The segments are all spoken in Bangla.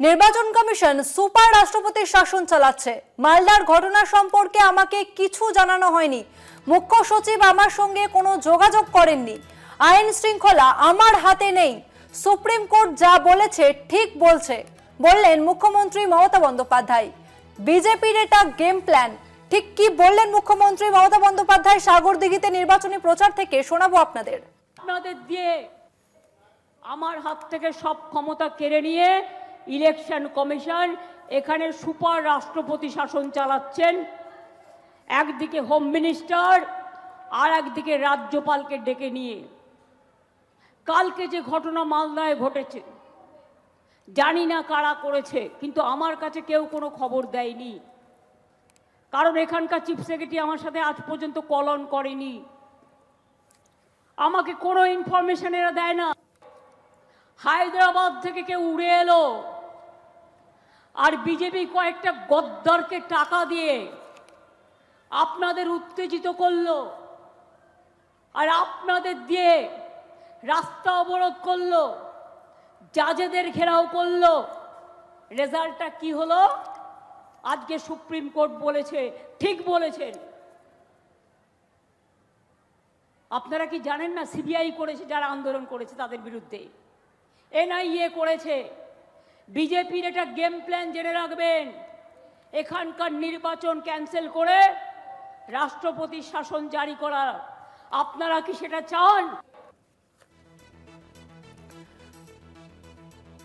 নির্বাচন কমিশন সুপার রাষ্ট্রপতির শাসন চালাচ্ছে। মালদার ঘটনা সম্পর্কে আমাকে কিছু জানানো হয়নি। মুখ্য সচিব আমার সঙ্গে কোনো যোগাযোগ করেননি। আইন শৃঙ্খলা আমার হাতে নেই। সুপ্রিম কোর্ট যা বলেছে ঠিক বলছে, বললেন মুখ্যমন্ত্রী মমতা বন্দ্যোপাধ্যায়। বিজেপির এটা গেম প্ল্যান। ঠিক কি বললেন মুখ্যমন্ত্রী মমতা বন্দ্যোপাধ্যায় সাগরদিঘিতে নির্বাচনী প্রচার থেকে শোনাবো আপনাদের। আপনাদের দিয়ে আমার হাত থেকে সব ক্ষমতা কেড়ে নিয়ে ইলেকশন কমিশন এখানে সুপার রাষ্ট্রপতি শাসন চালাচ্ছেন। একদিকে হোম মিনিস্টার আর একদিকে রাজ্যপালকে ডেকে নিয়ে। কালকে যে ঘটনা মালদায় ঘটেছে, জানি না কারা করেছে, কিন্তু আমার কাছে কেউ কোনো খবর দেয়নি। কারণ এখানকার চিফ সেক্রেটারি আমার সাথে আজ পর্যন্ত কলন করেনি, আমাকে কোনো ইনফরমেশন এরা দেয় না। হায়দ্রাবাদ থেকে কেউ উড়ে এলো আর বিজেপি কয়েকটা গদ্দারকে টাকা দিয়ে আপনাদের উত্তেজিত করলো আর আপনাদের দিয়ে রাস্তা অবরোধ করলো, জাজেদের ঘেরাও করলো। রেজাল্টটা কি হলো? আজকে সুপ্রিম কোর্ট বলেছে, ঠিক বলেছেন। আপনারা কি জানেন না সিবিআই করেছে যারা আন্দোলন করেছে তাদের বিরুদ্ধে, এনআইএ করেছে। বিজেপির এটা গেম প্ল্যান, জেনে রাখবেন। এখানকার নির্বাচন ক্যান্সেল করে রাষ্ট্রপতির শাসন জারি করা। আপনারা কি সেটা চান?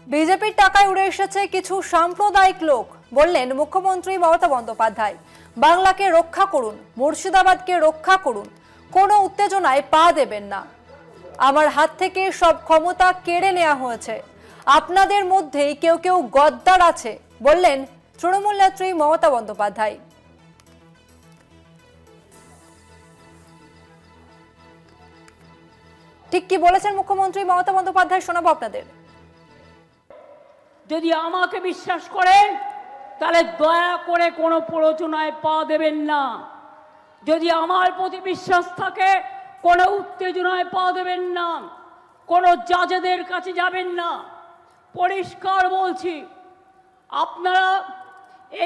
বিজেপির টাকায় উড়ে এসেছে কিছু সাম্প্রদায়িক লোক, বললেন মুখ্যমন্ত্রী মমতা বন্দ্যোপাধ্যায়। বাংলাকে রক্ষা করুন, মুর্শিদাবাদকে রক্ষা করুন, কোনো উত্তেজনায় পা দেবেন না। আমার হাত থেকে সব ক্ষমতা কেড়ে নেওয়া হয়েছে। আপনাদের মধ্যেই কেউ কেউ গদ্দার আছে, বললেন তৃণমূল নেত্রী মমতা বন্দ্যোপাধ্যায়। ঠিক কি বলেছেন মুখ্যমন্ত্রী মমতা বন্দ্যোপাধ্যায় শোনাবো আপনাদের। যদি আমাকে বিশ্বাস করেন তাহলে দয়া করে কোনো প্ররোচনায় পা দেবেন না। যদি আমার প্রতি বিশ্বাস থাকে কোনো উত্তেজনায় পা দেবেন না, কোনো জাজেদের কাছে যাবেন না। পরিষ্কার বলছি, আপনারা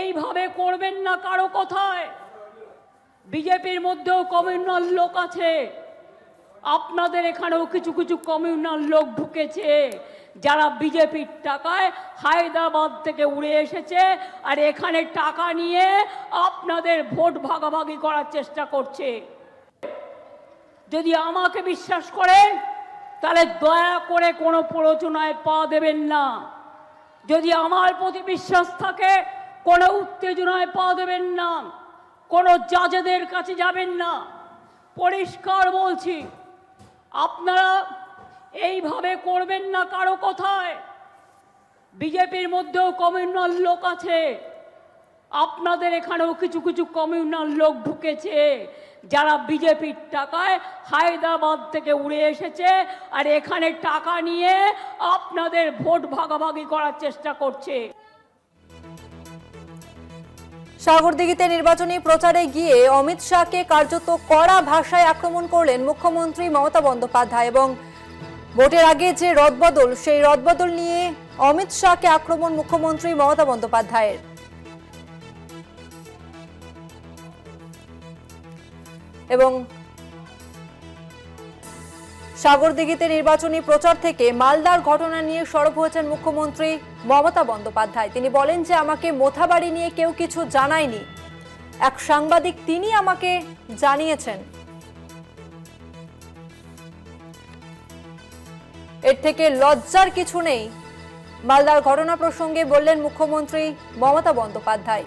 এইভাবে করবেন না কারো কথায়। বিজেপির মধ্যেও কমিউনাল লোক আছে, আপনাদের এখানেও কিছু কিছু কমিউনাল লোক ঢুকেছে যারা বিজেপির টাকায় হায়দ্রাবাদ থেকে উড়ে এসেছে আর এখানে টাকা নিয়ে আপনাদের ভোট ভাগাভাগি করার চেষ্টা করছে। যদি আমাকে বিশ্বাস করেন তাহলে দয়া করে কোনো প্ররোচনায় পা দেবেন না। যদি আমার প্রতি বিশ্বাস থাকে কোনো উত্তেজনায় পা দেবেন না, কোনো জাজেদের কাছে যাবেন না। পরিষ্কার বলছি, আপনারা এইভাবে করবেন না কারো কথায়। বিজেপির মধ্যেও কমিউনাল লোক আছে, আপনাদের এখানেও কিছু কিছু কমিউনাল লোক ঢুকেছে যারা বিজেপির টাকায় হায়দ্রাবাদ থেকে উড়ে এসেছে আর এখানে টাকা নিয়ে আপনাদের ভোট ভাগাভাগি করার চেষ্টা করছে। সাগরদিঘিতে নির্বাচনী প্রচারে গিয়ে অমিত শাহকে কার্যত কড়া ভাষায় আক্রমণ করলেন মুখ্যমন্ত্রী মমতা বন্দ্যোপাধ্যায় এবং ভোটের আগে যে রদবদল, সেই রদবদল নিয়ে অমিত শাহকে আক্রমণ মুখ্যমন্ত্রী মমতা বন্দ্যোপাধ্যায়ের। এবং সাগরদিঘিতে নির্বাচনী প্রচার থেকে মালদার ঘটনা নিয়ে সরব হয়েছেন মুখ্যমন্ত্রী মমতা বন্দ্যোপাধ্যায়। তিনি বলেন যে আমাকে মোথাবাড়ি নিয়ে কেউ কিছু জানায়নি, এক সাংবাদিক তিনি আমাকে জানিয়েছেন। এর থেকে লজ্জার কিছু নেই, মালদার ঘটনা প্রসঙ্গে বললেন মুখ্যমন্ত্রী মমতা বন্দ্যোপাধ্যায়।